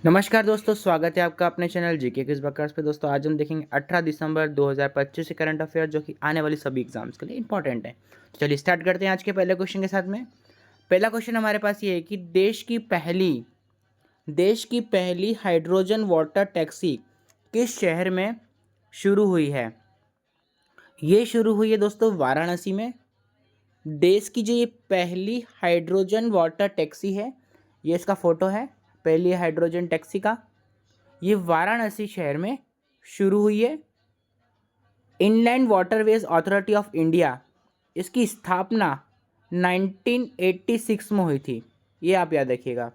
नमस्कार दोस्तों, स्वागत है आपका अपने चैनल जीके क्विज बकर्स पे। दोस्तों आज हम देखेंगे 18 दिसंबर 2025 से करंट अफेयर जो कि आने वाली सभी एग्जाम्स के लिए इंपॉर्टेंट है। तो चलिए स्टार्ट करते हैं आज के पहले क्वेश्चन के साथ में। पहला क्वेश्चन हमारे पास ये है कि देश की पहली हाइड्रोजन वाटर टैक्सी किस शहर में शुरू हुई है। ये शुरू हुई है दोस्तों वाराणसी में। देश की जो ये पहली हाइड्रोजन वाटर टैक्सी है, ये इसका फोटो है पहली हाइड्रोजन टैक्सी का। ये वाराणसी शहर में शुरू हुई है। Inland waterways authority of India, इसकी स्थापना 1986 में हुई थी। ये आप याद रखिएगा।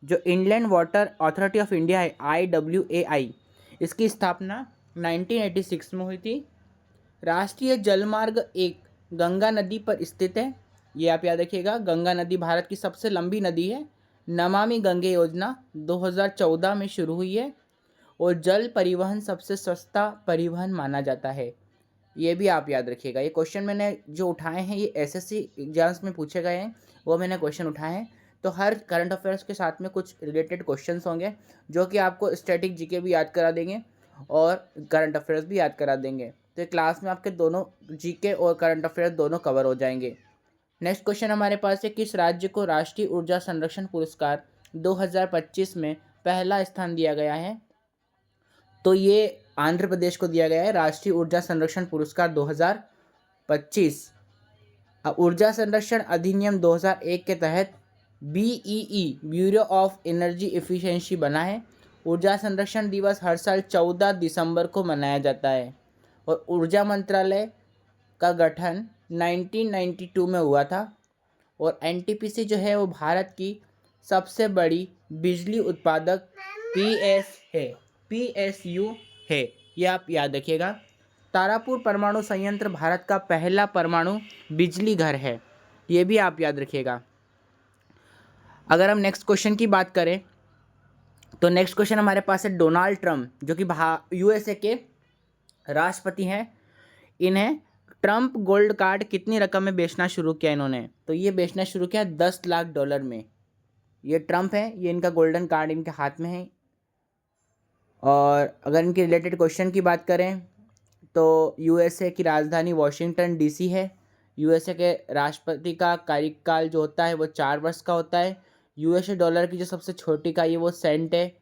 जो inland water authority of India है IWAI, इसकी स्थापना 1986 में हुई थी। राष्ट्रीय जलमार्ग 1 गंगा नदी पर स्थित है। ये आप याद रखिएगा। गंगा नदी भारत की सबसे लंबी नदी है। नमामि गंगे योजना 2014 में शुरू हुई है और जल परिवहन सबसे सस्ता परिवहन माना जाता है। ये भी आप याद रखिएगा। ये क्वेश्चन मैंने जो उठाए हैं ये SSC एग्जाम्स में पूछे गए हैं, वो मैंने क्वेश्चन उठाए हैं। तो हर करंट अफेयर्स के साथ में कुछ रिलेटेड क्वेश्चंस होंगे जो कि आपको स्टैटिक जीके भी याद करा देंगे और करंट अफेयर्स भी याद करा देंगे। तो ये क्लास में आपके दोनों जीके और करंट अफेयर्स दोनों कवर हो जाएंगे। नेक्स्ट क्वेश्चन हमारे पास है, किस राज्य को राष्ट्रीय ऊर्जा संरक्षण पुरस्कार 2025 में पहला स्थान दिया गया है। तो ये आंध्र प्रदेश को दिया गया है राष्ट्रीय ऊर्जा संरक्षण पुरस्कार 2025। ऊर्जा संरक्षण अधिनियम 2001 के तहत BEE bureau of energy efficiency बना है। ऊर्जा संरक्षण दिवस हर साल 14 दिसंबर को मनाया जाता है और ऊर्जा मंत्रालय का गठन 1992 में हुआ था। और NTPC जो है वो भारत की सबसे बड़ी बिजली उत्पादक PSU है। ये आप याद रखिएगा। तारापुर परमाणु संयंत्र भारत का पहला परमाणु बिजली घर है। ये भी आप याद रखिएगा। अगर हम नेक्स्ट क्वेश्चन की बात करें तो नेक्स्ट क्वेश्चन हमारे पास है, डोनाल्ड ट्रम्प जो कि USA के राष्ट्रपति हैं, इन्हें ट्रम्प गोल्ड कार्ड कितनी रकम में बेचना शुरू किया इन्होंने। तो ये बेचना शुरू किया $10 लाख में। ये ट्रम्प है, ये इनका गोल्डन कार्ड इनके हाथ में है। और अगर इनके रिलेटेड क्वेश्चन की बात करें तो USA की राजधानी वॉशिंगटन DC है। USA के राष्ट्रपति का कार्यकाल जो होता है वो 4 वर्ष का होता है। USA डॉलर की जो सबसे छोटी इकाई है वो सेंट है।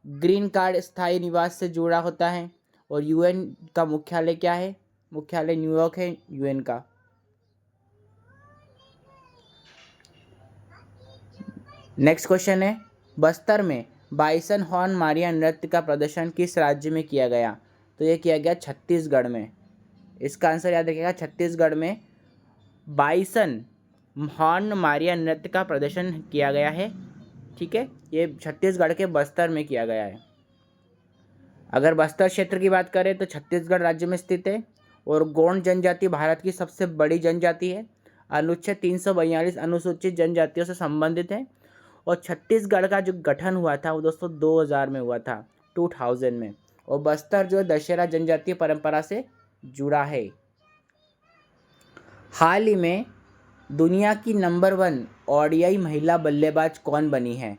ग्रीन कार्ड स्थायी निवास से जुड़ा होता है। और UN का मुख्यालय क्या है, मुख्यालय न्यूयॉर्क है UN का। नेक्स्ट क्वेश्चन है, बस्तर में बाइसन हॉर्न मारिया नृत्य का प्रदर्शन किस राज्य में किया गया। तो ये किया गया छत्तीसगढ़ में। इसका आंसर याद रखिएगा, छत्तीसगढ़ में बाइसन हॉर्न मारिया नृत्य का प्रदर्शन किया गया है। ठीक है, ये छत्तीसगढ़ के बस्तर में किया गया है। अगर बस्तर क्षेत्र की बात करें तो छत्तीसगढ़ राज्य में स्थित है और गोंड जनजाति भारत की सबसे बड़ी जनजाति है। अनुच्छेद 342 अनुसूचित जनजातियों से संबंधित है। और छत्तीसगढ़ का जो गठन हुआ था वो दोस्तों 2000 में हुआ था, 2000 में। और बस्तर जो दशहरा जनजातीय परंपरा से जुड़ा है। हाल ही में दुनिया की नंबर 1 ODI महिला बल्लेबाज कौन बनी है।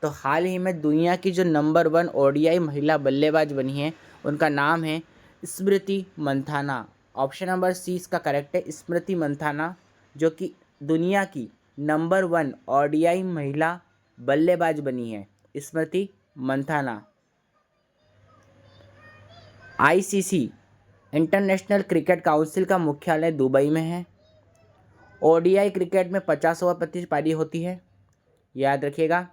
तो हाल ही में दुनिया की जो नंबर 1 ODI महिला बल्लेबाज बनी है उनका नाम है स्मृति मंथाना। ऑप्शन नंबर C इसका करेक्ट है, स्मृति मंथाना, जो कि दुनिया की नंबर 1 ODI महिला बल्लेबाज बनी है, स्मृति Mandhana. ICC international cricket council का मुख्यालय दुबई में है। ODI क्रिकेट में 50 ओवर प्रति पारी होती है, याद रखिएगा।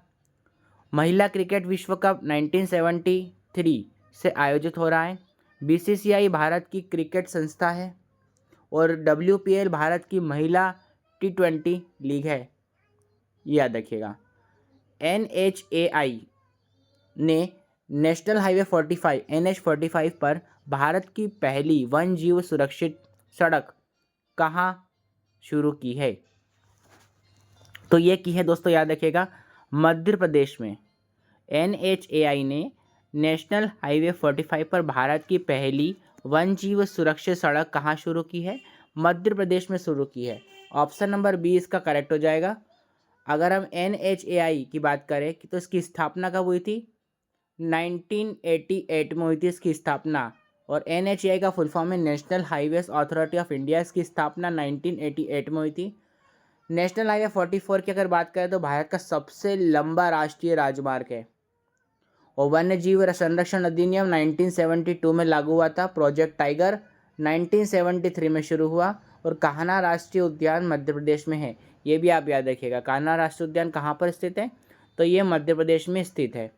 महिला क्रिकेट विश्व कप 1973 से आयोजित हो रहा है। BCCI भारत की क्रिकेट संस्था है और WPL भारत की महिला T20 लीग है, याद रखिएगा। NHAI ने नेशनल हाईवे 45 NH45 पर भारत की पहली वन जीव सुरक्षित सड़क कहाँ शुरू की है। तो ये की है दोस्तों, याद रखिएगा, मध्य प्रदेश में। NHAI ने नेशनल हाईवे 45 पर भारत की पहली वन जीव सुरक्षित सड़क कहाँ शुरू की है, मध्य प्रदेश में शुरू की है। ऑप्शन नंबर B इसका करेक्ट हो जाएगा। अगर हम NHAI की बात करें कि तो इसकी स्थापना कब हुई थी? 1988 में हुई थी इसकी स्थापना। और NHAI का फुल फॉर्म है national highways authority of India. इसकी स्थापना 1988 में हुई थी। नेशनल हाईवे 44 की अगर बात करें तो भारत का सबसे लंबा राष्ट्रीय राजमार्ग है। और वन्य जीव संरक्षण अधिनियम 1972 में लागू हुआ था। प्रोजेक्ट टाइगर 1973 में शुरू हुआ। और कान्हा राष्ट्रीय उद्यान मध्य प्रदेश में है। ये भी आप याद रखिएगा। कान्हा राष्ट्रीय उद्यान कहाँ पर स्थित है? तो ये मध्य प्रदेश में स्थित है।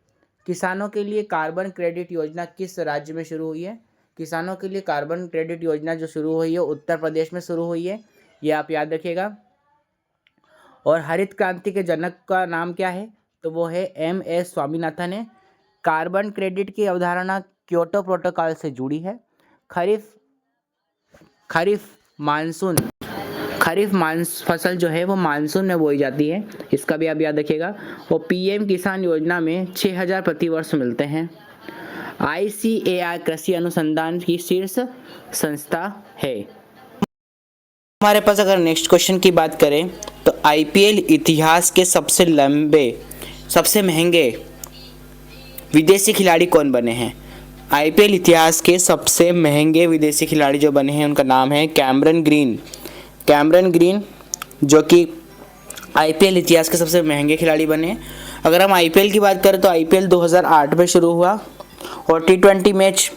किसानों के लिए कार्बन क्रेडिट योजना किस राज्य में शुरू हुई है? किसानों के लिए कार्बन क्रेडिट योजना जो शुरू हुई है उत्तर प्रदेश में शुरू हुई है। ये आप याद रखिएगा। और हरित क्रांति के जनक का नाम क्या है? तो वो है MS स्वामीनाथन है। कार्बन क्रेडिट की अवधारणा क्योटो प्रोटोकॉल से जुड़ी है। खरीफ फसल जो है वो मानसून में बोई जाती है। इसका भी आप याद रखिएगा। और PM किसान योजना में 6,000 प्रतिवर्ष मिलते हैं। ICAR कृषि अनुसंधान की शीर्ष संस्था है। हमारे पास अगर नेक्स्ट क्वेश्चन की बात करें तो IPL इतिहास के सबसे महंगे विदेशी खिलाड़ी कौन बने हैं? IPL इतिहास के सबसे महंगे विदेशी खिलाड़ी जो बने हैं उनका नाम है कैमरन ग्रीन, जो कि IPL इतिहास के सबसे महंगे खिलाड़ी बने। अगर हम IPL की बात करें तो IPL 2008 में शुरू हुआ। और T20 मैच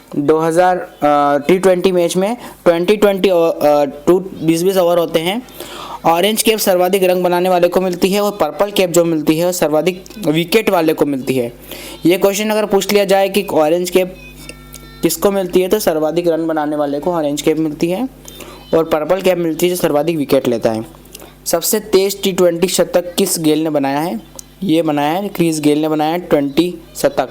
में 20 ओवर होते हैं। ऑरेंज कैप सर्वाधिक रन बनाने वाले को मिलती है। और पर्पल कैप जो मिलती है सर्वाधिक विकेट वाले को मिलती है। ये क्वेश्चन अगर पूछ लिया जाए कि ऑरेंज कैप किसको मिलती है तो सर्वाधिक रन बनाने वाले को ऑरेंज कैप मिलती है। और पर्पल कैप मिलती है जो सर्वाधिक विकेट लेता है। सबसे तेज T20 शतक किस गेल ने बनाया है? ये बनाया है क्रिस गेल ने बनाया है 20 शतक।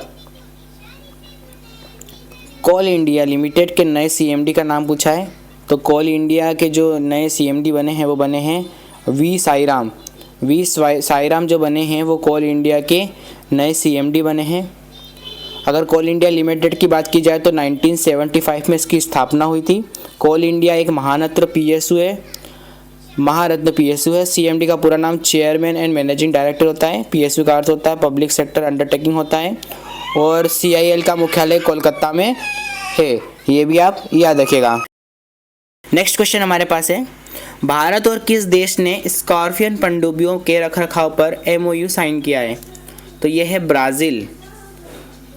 कोल इंडिया लिमिटेड के नए CMD का नाम पूछा है। तो कोल इंडिया के जो नए CMD बने हैं वो बने हैं वी साईराम जो बने हैं वो कोल इंडिया के नए CMD बने हैं। अगर कोल इंडिया लिमिटेड की बात की जाए तो 1975 में इसकी स्थापना हुई थी। कोल इंडिया एक महारत्न PSU है। CMD का पूरा नाम चेयरमैन एंड मैनेजिंग डायरेक्टर होता है। PSU का अर्थ होता है पब्लिक सेक्टर अंडरटेकिंग होता है। और CIL का मुख्यालय कोलकाता में है। ये भी आप याद रखिएगा। नेक्स्ट क्वेश्चन हमारे पास है, भारत और किस देश ने स्कॉर्पियन पनडुब्बियों के रखरखाव पर MOU साइन किया है? तो ये है ब्राज़ील।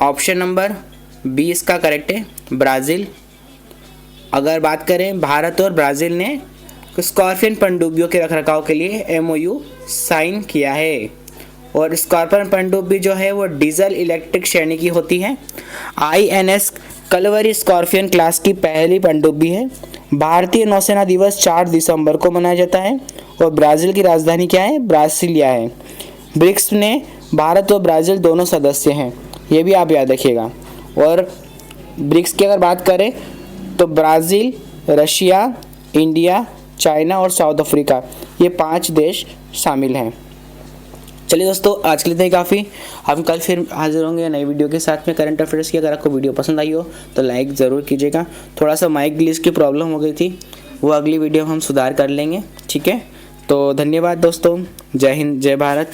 ऑप्शन नंबर बी इसका करेक्ट है, ब्राज़ील। अगर बात करें भारत और ब्राज़ील ने स्कॉर्पियन पनडुब्बियों के रखरखाव के लिए MOU साइन किया है। और स्कॉर्पियन पनडुब्बी जो है वो डीजल इलेक्ट्रिक श्रेणी की होती है। INS कलवरी स्कॉर्पियन क्लास की पहली पनडुब्बी है। भारतीय नौसेना दिवस 4 दिसंबर को मनाया जाता है। और ब्राज़ील की राजधानी क्या है? ब्रासिलिया है। ब्रिक्स में भारत और ब्राज़ील दोनों सदस्य हैं। ये भी आप याद रखिएगा। और ब्रिक्स की अगर बात करें तो ब्राज़ील, रशिया, इंडिया, चाइना और साउथ अफ्रीका, ये 5 देश शामिल हैं। चलिए दोस्तों, आज के लिए इतना ही काफ़ी। हम कल फिर हाजिर होंगे नई वीडियो के साथ में करंट अफेयर्स की। अगर आपको वीडियो पसंद आई हो तो लाइक ज़रूर कीजिएगा। थोड़ा सा माइक ग्लिच की प्रॉब्लम हो गई थी, वो अगली वीडियो में हम सुधार कर लेंगे। ठीक है, तो धन्यवाद दोस्तों। जय हिंद, जय भारत।